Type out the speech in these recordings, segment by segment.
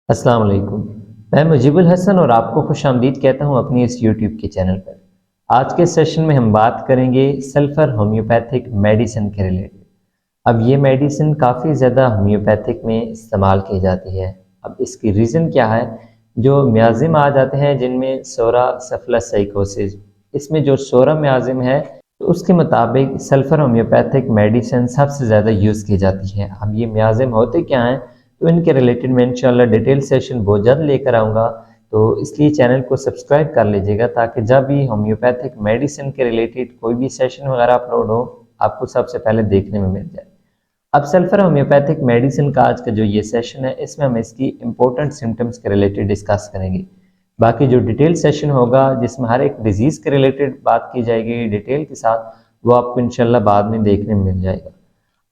السلام علیکم، میں مجیب الحسن اور آپ کو خوش آمدید کہتا ہوں اپنی اس یوٹیوب کے چینل پر۔ آج کے سیشن میں ہم بات کریں گے سلفر ہومیوپیتھک میڈیسن کے ریلیٹڈ۔ اب یہ میڈیسن کافی زیادہ ہومیوپیتھک میں استعمال کی جاتی ہے۔ اب اس کی ریزن کیا ہے؟ جو میازم آ جاتے ہیں جن میں سورا سفلس سائیکوسس، اس میں جو سورا میازم ہے تو اس کے مطابق سلفر ہومیوپیتھک میڈیسن سب سے زیادہ یوز کی جاتی ہے۔ اب یہ میازم ہوتے کیا ہیں تو ان کے ریلیٹڈ میں انشاءاللہ ڈیٹیل سیشن بہت جلد لے کر آؤں گا، تو اس لیے چینل کو سبسکرائب کر لیجئے گا تاکہ جب بھی ہومیوپیتھک میڈیسن کے ریلیٹڈ کوئی بھی سیشن وغیرہ اپلوڈ ہو آپ کو سب سے پہلے دیکھنے میں مل جائے۔ اب سلفر ہومیوپیتھک میڈیسن کا آج کا جو یہ سیشن ہے اس میں ہم اس کی امپورٹنٹ سمٹمز کے ریلیٹڈ ڈسکس کریں گے۔ باقی جو ڈیٹیل سیشن ہوگا جس میں ہر ایک ڈیزیز کے ریلیٹڈ بات کی جائے گی ڈیٹیل کے ساتھ، وہ آپ کو انشاءاللہ بعد میں دیکھنے میں مل جائے گا۔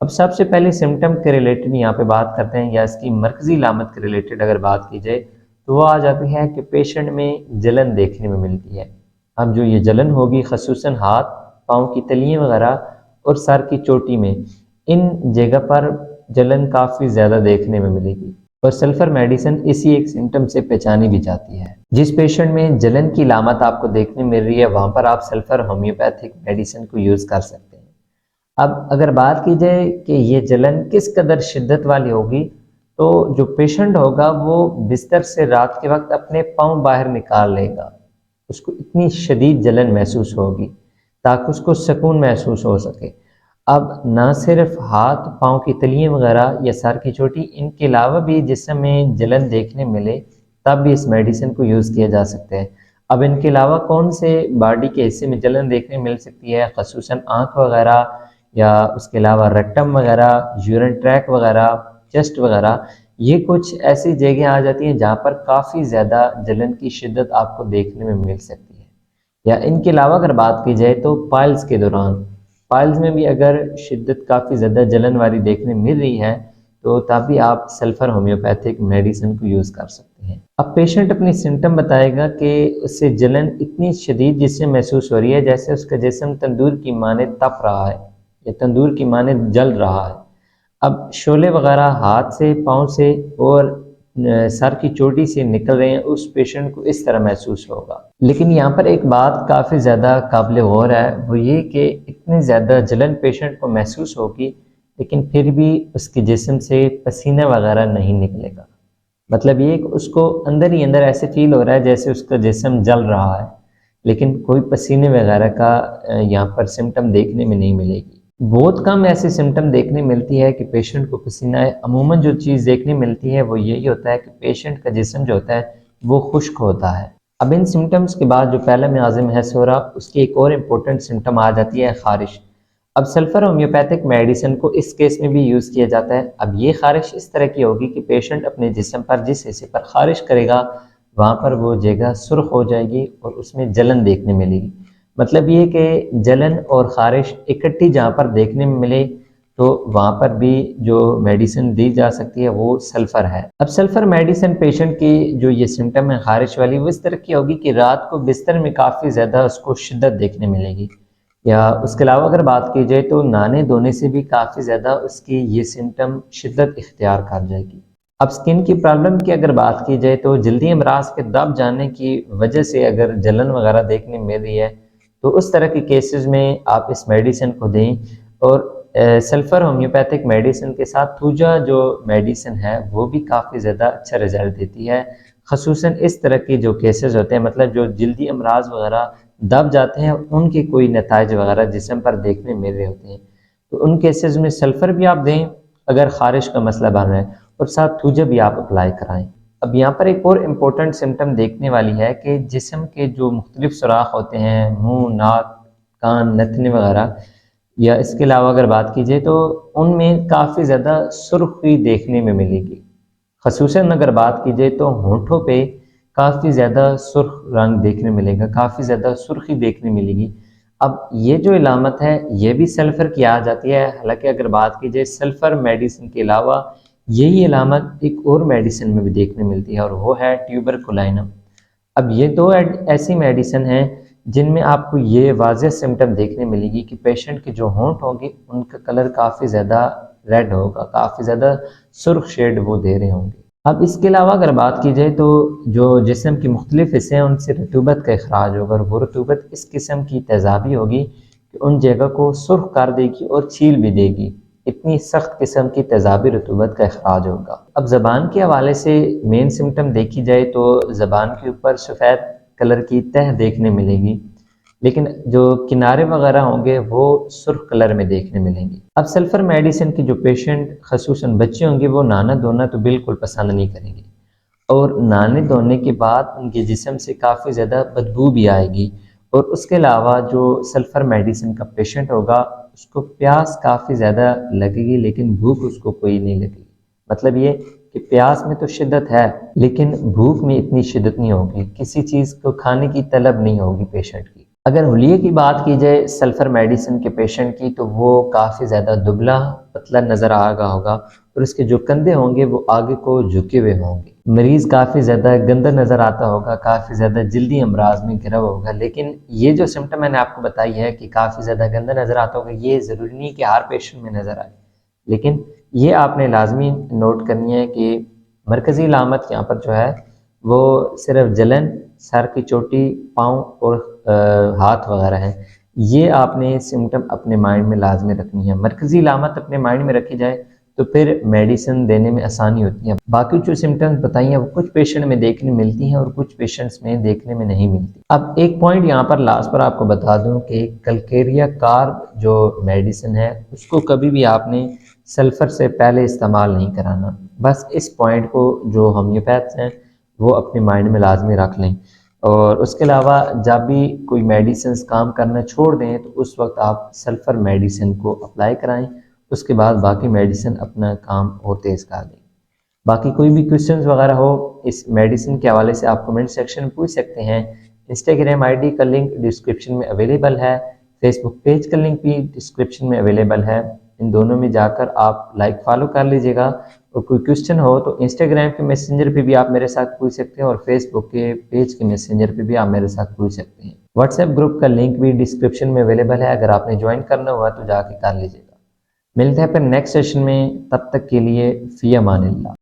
اب سب سے پہلے سمٹم کے ریلیٹڈ یہاں پہ بات کرتے ہیں، یا اس کی مرکزی علامت کے ریلیٹڈ اگر بات کی جائے تو وہ آ جاتی ہے کہ پیشنٹ میں جلن دیکھنے میں ملتی ہے۔ اب جو یہ جلن ہوگی خصوصاً ہاتھ، پاؤں کی تلیاں وغیرہ اور سر کی چوٹی میں، ان جگہ پر جلن کافی زیادہ دیکھنے میں ملے گی، اور سلفر میڈیسن اسی ایک سمٹم سے پہچانی بھی جاتی ہے۔ جس پیشنٹ میں جلن کی علامت آپ کو دیکھنے مل رہی ہے وہاں پر آپ سلفر ہومیوپیتھک میڈیسن کو یوز کر سکتے ہیں۔ اب اگر بات کی جائے کہ یہ جلن کس قدر شدت والی ہوگی، تو جو پیشنٹ ہوگا وہ بستر سے رات کے وقت اپنے پاؤں باہر نکال لے گا، اس کو اتنی شدید جلن محسوس ہوگی تاکہ اس کو سکون محسوس ہو سکے۔ اب نہ صرف ہاتھ، پاؤں کی تلیاں وغیرہ یا سر کی چوٹی، ان کے علاوہ بھی جسم میں جلن دیکھنے ملے تب بھی اس میڈیسن کو یوز کیا جا سکتا ہے۔ اب ان کے علاوہ کون سے باڈی کے حصے میں جلن دیکھنے مل سکتی ہے؟ خصوصاً آنکھ وغیرہ، یا اس کے علاوہ ریکٹم وغیرہ، یورین ٹریک وغیرہ، چیسٹ وغیرہ، یہ کچھ ایسی جگہیں آ جاتی ہیں جہاں پر کافی زیادہ جلن کی شدت آپ کو دیکھنے میں مل سکتی ہے۔ یا ان کے علاوہ اگر بات کی جائے تو پائلز کے دوران، پائلز میں بھی اگر شدت کافی زیادہ جلن والی دیکھنے مل رہی ہے تو تب بھی آپ سلفر ہومیوپیتھک میڈیسن کو یوز کر سکتے ہیں۔ اب پیشنٹ اپنی سمٹم بتائے گا کہ اس سے جلن اتنی شدید جس سے محسوس ہو رہی ہے جیسے اس کا جسم تندور کی مانند تپ رہا ہے یا تندور کی مانند جل رہا ہے۔ اب شعلے وغیرہ ہاتھ سے، پاؤں سے اور سر کی چوٹی سے نکل رہے ہیں، اس پیشنٹ کو اس طرح محسوس ہوگا۔ لیکن یہاں پر ایک بات کافی زیادہ قابل غور ہے، وہ یہ کہ اتنی زیادہ جلن پیشنٹ کو محسوس ہوگی لیکن پھر بھی اس کے جسم سے پسینہ وغیرہ نہیں نکلے گا۔ مطلب یہ کہ اس کو اندر ہی اندر ایسے فیل ہو رہا ہے جیسے اس کا جسم جل رہا ہے، لیکن کوئی پسینے وغیرہ کا یہاں پر سمٹم دیکھنے میں نہیں ملے گی۔ بہت کم ایسے سمٹم دیکھنے ملتی ہے کہ پیشنٹ کو پسینہ ہے۔ عموماً جو چیز دیکھنے ملتی ہے وہ یہی ہوتا ہے کہ پیشنٹ کا جسم جو ہوتا ہے وہ خشک ہوتا ہے۔ اب ان سمٹمز کے بعد جو پہلا میازم ہے سورا، اس کی ایک اور امپورٹنٹ سمٹم آ جاتی ہے خارش۔ اب سلفر ہومیوپیتھک میڈیسن کو اس کیس میں بھی یوز کیا جاتا ہے۔ اب یہ خارش اس طرح کی ہوگی کہ پیشنٹ اپنے جسم پر جس حصے پر خارش کرے گا وہاں پر وہ جگہ سرخ ہو جائے گی اور اس میں جلن دیکھنے ملے گی۔ مطلب یہ کہ جلن اور خارش اکٹھی جہاں پر دیکھنے میں ملے تو وہاں پر بھی جو میڈیسن دی جا سکتی ہے وہ سلفر ہے۔ اب سلفر میڈیسن پیشنٹ کی جو یہ سمٹم ہے خارش والی، وہ اس طرح کی ہوگی کہ رات کو بستر میں کافی زیادہ اس کو شدت دیکھنے ملے گی۔ یا اس کے علاوہ اگر بات کی جائے تو نہانے دھونے سے بھی کافی زیادہ اس کی یہ سمٹم شدت اختیار کر جائے گی۔ اب سکن کی پرابلم کی اگر بات کی جائے تو جلدی امراض کے دب جانے کی وجہ سے اگر جلن وغیرہ دیکھنے مل رہی ہے تو اس طرح کے کیسز میں آپ اس میڈیسن کو دیں۔ اور سلفر ہومیوپیتھک میڈیسن کے ساتھ تھوجا جو میڈیسن ہے وہ بھی کافی زیادہ اچھا رزلٹ دیتی ہے، خصوصاً اس طرح کے جو کیسز ہوتے ہیں، مطلب جو جلدی امراض وغیرہ دب جاتے ہیں ان کے کوئی نتائج وغیرہ جسم پر دیکھنے مل رہے ہوتے ہیں، تو ان کیسز میں سلفر بھی آپ دیں اگر خارش کا مسئلہ بن رہا ہے، اور ساتھ تھوجا بھی آپ اپلائی کرائیں۔ اب یہاں پر ایک اور امپورٹنٹ سمٹم دیکھنے والی ہے کہ جسم کے جو مختلف سوراخ ہوتے ہیں، منہ، ناک، کان، نتنے وغیرہ، یا اس کے علاوہ اگر بات کی جائے تو ان میں کافی زیادہ سرخی دیکھنے میں ملے گی۔ خصوصاً اگر بات کی جائے تو ہونٹوں پہ کافی زیادہ سرخ رنگ دیکھنے ملے گا، کافی زیادہ سرخی دیکھنے ملے گی۔ اب یہ جو علامت ہے یہ بھی سلفر کی آ جاتی ہے، حالانکہ اگر بات کی جائے سلفر میڈیسن کے علاوہ یہی علامت ایک اور میڈیسن میں بھی دیکھنے ملتی ہے، اور وہ ہے ٹیوبرکلائنم۔ اب یہ دو ایسی میڈیسن ہیں جن میں آپ کو یہ واضح سمٹم دیکھنے ملے گی کہ پیشنٹ کے جو ہونٹ ہوں گے ان کا کلر کافی زیادہ ریڈ ہوگا، کافی زیادہ سرخ شیڈ وہ دے رہے ہوں گے۔ اب اس کے علاوہ اگر بات کی جائے تو جو جسم کی مختلف حصے ہیں ان سے رطوبت کا اخراج ہوگا، اور وہ رطوبت اس قسم کی تیزابی ہوگی کہ ان جگہ کو سرخ کر دے گی اور چھیل بھی دے گی، اتنی سخت قسم کی تیزابی رطوبت کا اخراج ہوگا۔ اب زبان کے حوالے سے مین سمٹم دیکھی جائے تو زبان کے اوپر سفید کلر کی تہ دیکھنے ملے گی، لیکن جو کنارے وغیرہ ہوں گے وہ سرخ کلر میں دیکھنے ملیں گے۔ اب سلفر میڈیسن کے جو پیشنٹ خصوصاً بچے ہوں گے وہ نہانا دھونا تو بالکل پسند نہیں کریں گے، اور نہانے دھونے کے بعد ان کے جسم سے کافی زیادہ بدبو بھی آئے گی، اور اس کے علاوہ جو سلفر میڈیسن کا پیشنٹ ہوگا اس کو پیاس کافی زیادہ لگے گی لیکن بھوک اس کو کوئی نہیں لگے گی۔ مطلب یہ کہ پیاس میں تو شدت ہے لیکن بھوک میں اتنی شدت نہیں ہوگی، کسی چیز کو کھانے کی طلب نہیں ہوگی پیشنٹ کی۔ اگر حلیے کی بات کی جائے سلفر میڈیسن کے پیشنٹ کی تو وہ کافی زیادہ دبلا پتلا نظر آ رہا ہوگا، اور اس کے جو کندھے ہوں گے وہ آگے کو جھکے ہوئے ہوں گے۔ مریض کافی زیادہ گندا نظر آتا ہوگا، کافی زیادہ جلدی امراض میں گھرا ہوگا، لیکن یہ جو سمٹم میں نے آپ کو بتائی ہے کہ کافی زیادہ گندا نظر آتا ہوگا، یہ ضروری نہیں کہ ہر پیشنٹ میں نظر آئے، لیکن یہ آپ نے لازمی نوٹ کرنی ہے کہ مرکزی علامت یہاں پر جو ہے وہ صرف جلن، سر کی چوٹی، پاؤں اور ہاتھ وغیرہ ہیں، یہ آپ نے سمٹم اپنے مائنڈ میں لازمی رکھنی ہے۔ مرکزی علامت اپنے مائنڈ میں رکھی جائے تو پھر میڈیسن دینے میں آسانی ہوتی ہے۔ باقی جو سمٹمز بتائی ہیں وہ کچھ پیشنٹ میں دیکھنے ملتی ہیں اور کچھ پیشنٹس میں دیکھنے میں نہیں ملتی۔ اب ایک پوائنٹ یہاں پر لاسٹ پر آپ کو بتا دوں کہ کلکیریا کارب جو میڈیسن ہے اس کو کبھی بھی آپ نے سلفر سے پہلے استعمال نہیں کرانا، بس اس پوائنٹ کو جو ہومیوپیتھس ہیں وہ اپنے مائنڈ میں لازمی رکھ لیں۔ اور اس کے علاوہ جب بھی کوئی میڈیسنز کام کرنا چھوڑ دیں تو اس وقت آپ سلفر میڈیسن کو اپلائی کرائیں، اس کے بعد باقی میڈیسن اپنا کام اور تیز کر دیں۔ باقی کوئی بھی کویشچنز وغیرہ ہو اس میڈیسن کے حوالے سے آپ کمنٹ سیکشن میں پوچھ سکتے ہیں۔ انسٹاگرام آئی ڈی کا لنک ڈسکرپشن میں اویلیبل ہے، فیس بک پیج کا لنک بھی ڈسکرپشن میں اویلیبل ہے، ان دونوں میں جا کر آپ لائک فالو کر لیجئے گا، اور کوئی کویشچن ہو تو انسٹاگرام کے میسنجر پہ بھی آپ میرے ساتھ پوچھ سکتے ہیں، اور فیس بک کے پیج کے میسنجر پہ بھی آپ میرے ساتھ پوچھ سکتے ہیں۔ واٹس ایپ گروپ کا لنک بھی ڈسکرپشن میں اویلیبل ہے، اگر آپ نے جوائن کرنا ہوا تو جا کے کر لیجئے گا۔ ملتے ہیں پھر نیکسٹ سیشن میں، تب تک کے لیے فی امان اللہ۔